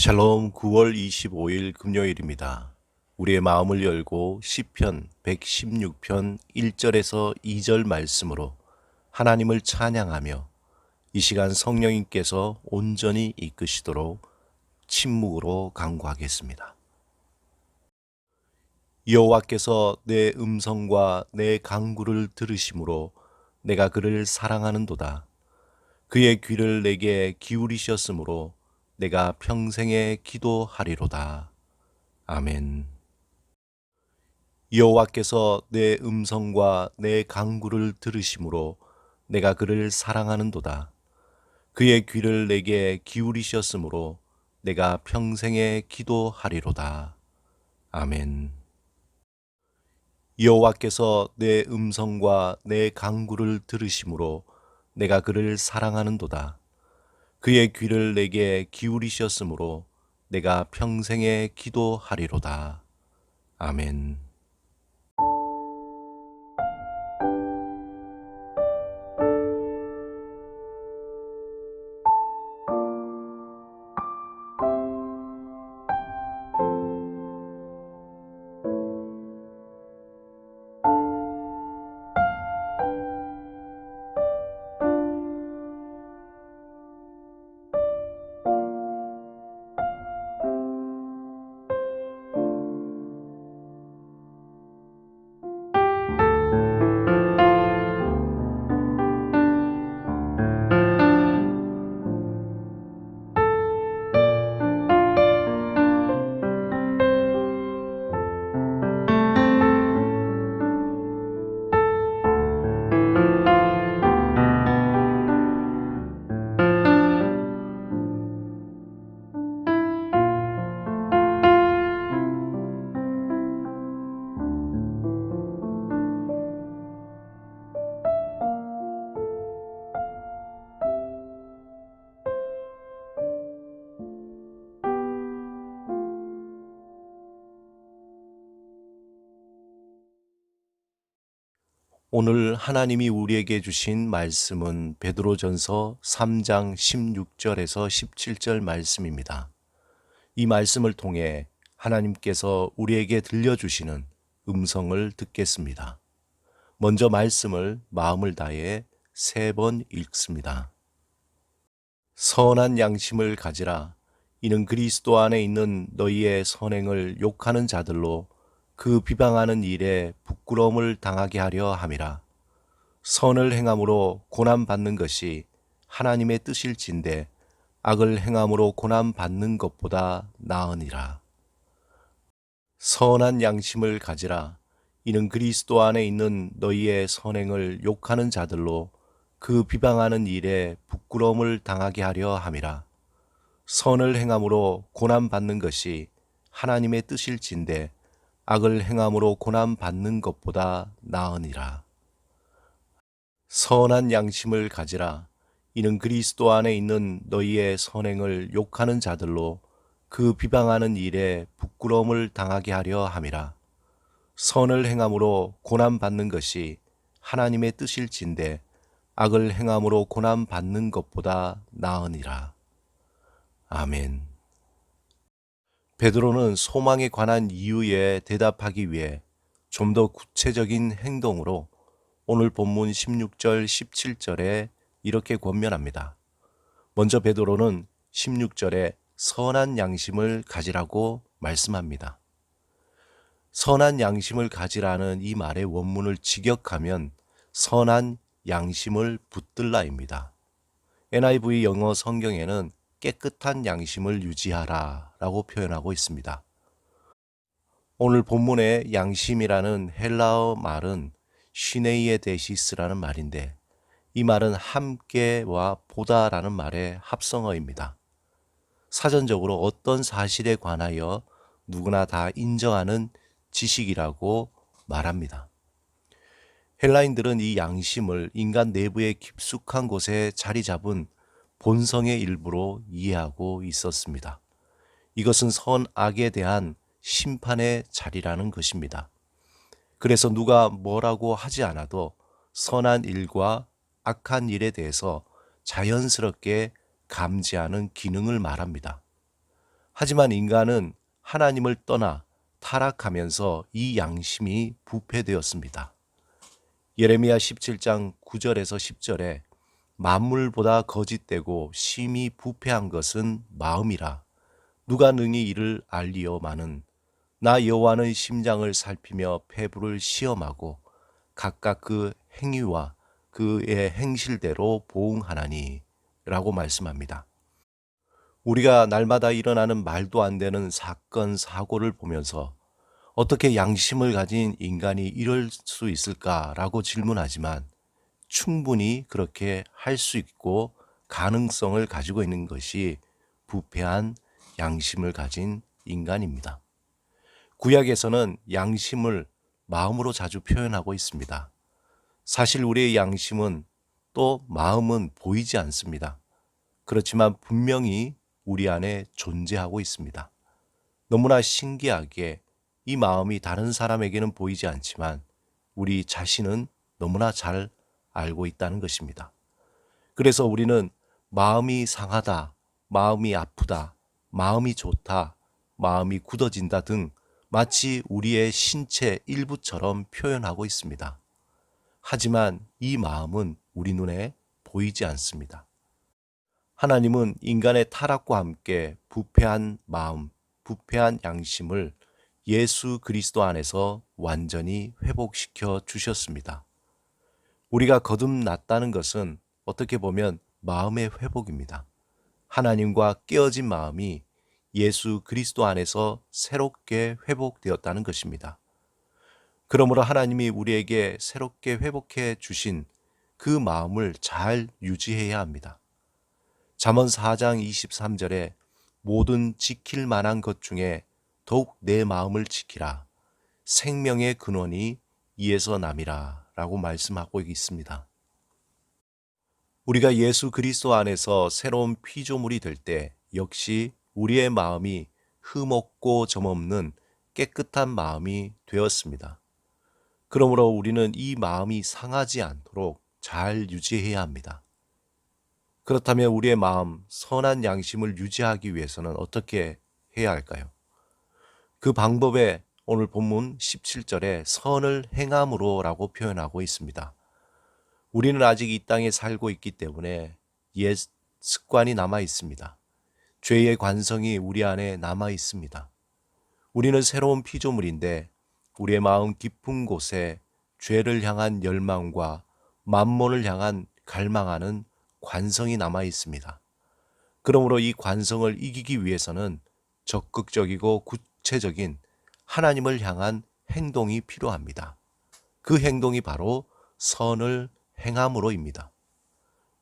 샬롬 9월 25일 금요일입니다. 우리의 마음을 열고 시편 116편 1절에서 2절 말씀으로 하나님을 찬양하며 이 시간 성령님께서 온전히 이끄시도록 침묵으로 간구하겠습니다. 여호와께서 내 음성과 내 간구를 들으심으로 내가 그를 사랑하는도다. 그의 귀를 내게 기울이셨으므로 내가 평생에 기도하리로다. 아멘. 여호와께서 내 음성과 내 간구를 들으심으로 내가 그를 사랑하는도다. 그의 귀를 내게 기울이셨으므로 내가 평생에 기도하리로다. 아멘. 여호와께서 내 음성과 내 간구를 들으심으로 내가 그를 사랑하는도다. 그의 귀를 내게 기울이셨으므로 내가 평생에 기도하리로다. 아멘. 오늘 하나님이 우리에게 주신 말씀은 베드로전서 3장 16절에서 17절 말씀입니다. 이 말씀을 통해 하나님께서 우리에게 들려주시는 음성을 듣겠습니다. 먼저 말씀을 마음을 다해 3번 읽습니다. 선한 양심을 가지라. 이는 그리스도 안에 있는 너희의 선행을 욕하는 자들로 그 비방하는 일에 부끄러움을 당하게 하려 함이라. 선을 행함으로 고난받는 것이 하나님의 뜻일진데 악을 행함으로 고난받는 것보다 나으니라. 선한 양심을 가지라. 이는 그리스도 안에 있는 너희의 선행을 욕하는 자들로 그 비방하는 일에 부끄러움을 당하게 하려 함이라. 선을 행함으로 고난받는 것이 하나님의 뜻일진데 악을 행함으로 고난받는 것보다 나으니라. 선한 양심을 가지라. 이는 그리스도 안에 있는 너희의 선행을 욕하는 자들로 그 비방하는 일에 부끄러움을 당하게 하려 함이라. 선을 행함으로 고난받는 것이 하나님의 뜻일진데 악을 행함으로 고난받는 것보다 나으니라. 아멘. 베드로는 소망에 관한 이유에 대답하기 위해 좀 더 구체적인 행동으로 오늘 본문 16절, 17절에 이렇게 권면합니다. 먼저 베드로는 16절에 선한 양심을 가지라고 말씀합니다. 선한 양심을 가지라는 이 말의 원문을 직역하면 선한 양심을 붙들라입니다. NIV 영어 성경에는 깨끗한 양심을 유지하라 라고 표현하고 있습니다. 오늘 본문의 양심이라는 헬라어 말은 시네이에데시스라는 말인데 이 말은 함께와 보다라는 말의 합성어입니다. 사전적으로 어떤 사실에 관하여 누구나 다 인정하는 지식이라고 말합니다. 헬라인들은 이 양심을 인간 내부의 깊숙한 곳에 자리 잡은 본성의 일부로 이해하고 있었습니다. 이것은 선악에 대한 심판의 자리라는 것입니다. 그래서 누가 뭐라고 하지 않아도 선한 일과 악한 일에 대해서 자연스럽게 감지하는 기능을 말합니다. 하지만 인간은 하나님을 떠나 타락하면서 이 양심이 부패되었습니다. 예레미야 17장 9절에서 10절에 만물보다 거짓되고 심히 부패한 것은 마음이라. 누가 능히 이를 알리오마는 나 여호와는 심장을 살피며 폐부를 시험하고 각각 그 행위와 그의 행실대로 보응하나니 라고 말씀합니다. 우리가 날마다 일어나는 말도 안 되는 사건, 사고를 보면서 어떻게 양심을 가진 인간이 이럴 수 있을까라고 질문하지만 충분히 그렇게 할 수 있고 가능성을 가지고 있는 것이 부패한 양심을 가진 인간입니다. 구약에서는 양심을 마음으로 자주 표현하고 있습니다. 사실 우리의 양심은 또 마음은 보이지 않습니다. 그렇지만 분명히 우리 안에 존재하고 있습니다. 너무나 신기하게 이 마음이 다른 사람에게는 보이지 않지만 우리 자신은 너무나 잘 알고 있다는 것입니다. 그래서 우리는 마음이 상하다, 마음이 아프다, 마음이 좋다, 마음이 굳어진다 등 마치 우리의 신체 일부처럼 표현하고 있습니다. 하지만 이 마음은 우리 눈에 보이지 않습니다. 하나님은 인간의 타락과 함께 부패한 마음, 부패한 양심을 예수 그리스도 안에서 완전히 회복시켜 주셨습니다. 우리가 거듭났다는 것은 어떻게 보면 마음의 회복입니다. 하나님과 깨어진 마음이 예수 그리스도 안에서 새롭게 회복되었다는 것입니다. 그러므로 하나님이 우리에게 새롭게 회복해 주신 그 마음을 잘 유지해야 합니다. 잠언 4장 23절에 모든 지킬 만한 것 중에 더욱 내 마음을 지키라. 생명의 근원이 이에서 남이라 라고 말씀하고 있습니다. 우리가 예수 그리스도 안에서 새로운 피조물이 될 때 역시 우리의 마음이 흠없고 점없는 깨끗한 마음이 되었습니다. 그러므로 우리는 이 마음이 상하지 않도록 잘 유지해야 합니다. 그렇다면 우리의 마음, 선한 양심을 유지하기 위해서는 어떻게 해야 할까요? 그 방법에 오늘 본문 17절에 선을 행함으로 라고 표현하고 있습니다. 우리는 아직 이 땅에 살고 있기 때문에 옛 습관이 남아 있습니다. 죄의 관성이 우리 안에 남아 있습니다. 우리는 새로운 피조물인데 우리의 마음 깊은 곳에 죄를 향한 열망과 만몬을 향한 갈망하는 관성이 남아 있습니다. 그러므로 이 관성을 이기기 위해서는 적극적이고 구체적인 하나님을 향한 행동이 필요합니다. 그 행동이 바로 선을 행함으로입니다.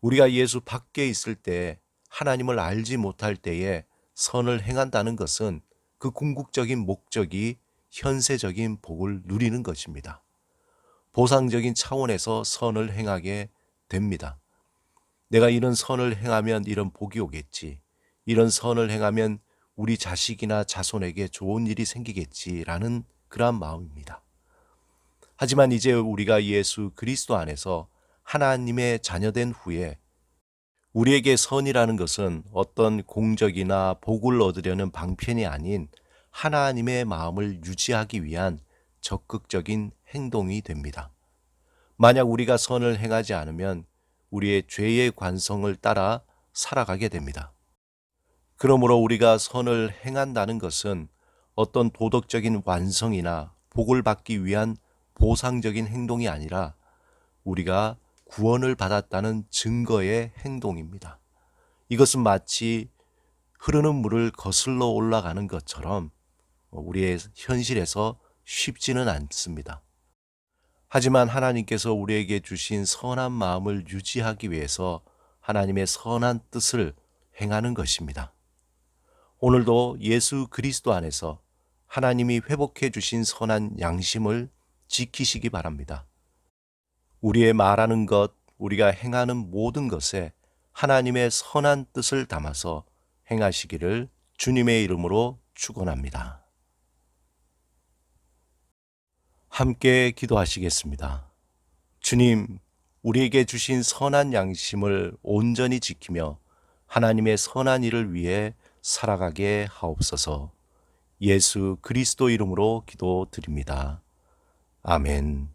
우리가 예수 밖에 있을 때 하나님을 알지 못할 때에 선을 행한다는 것은 그 궁극적인 목적이 현세적인 복을 누리는 것입니다. 보상적인 차원에서 선을 행하게 됩니다. 내가 이런 선을 행하면 이런 복이 오겠지. 이런 선을 행하면 우리 자식이나 자손에게 좋은 일이 생기겠지라는 그러한 마음입니다. 하지만 이제 우리가 예수 그리스도 안에서 하나님의 자녀된 후에 우리에게 선이라는 것은 어떤 공적이나 복을 얻으려는 방편이 아닌 하나님의 마음을 유지하기 위한 적극적인 행동이 됩니다. 만약 우리가 선을 행하지 않으면 우리의 죄의 관성을 따라 살아가게 됩니다. 그러므로 우리가 선을 행한다는 것은 어떤 도덕적인 완성이나 복을 받기 위한 보상적인 행동이 아니라 우리가 구원을 받았다는 증거의 행동입니다. 이것은 마치 흐르는 물을 거슬러 올라가는 것처럼 우리의 현실에서 쉽지는 않습니다. 하지만 하나님께서 우리에게 주신 선한 마음을 유지하기 위해서 하나님의 선한 뜻을 행하는 것입니다. 오늘도 예수 그리스도 안에서 하나님이 회복해 주신 선한 양심을 지키시기 바랍니다. 우리의 말하는 것, 우리가 행하는 모든 것에 하나님의 선한 뜻을 담아서 행하시기를 주님의 이름으로 축원합니다. 함께 기도하시겠습니다. 주님, 우리에게 주신 선한 양심을 온전히 지키며 하나님의 선한 일을 위해 살아가게 하옵소서. 예수 그리스도 이름으로 기도드립니다. 아멘.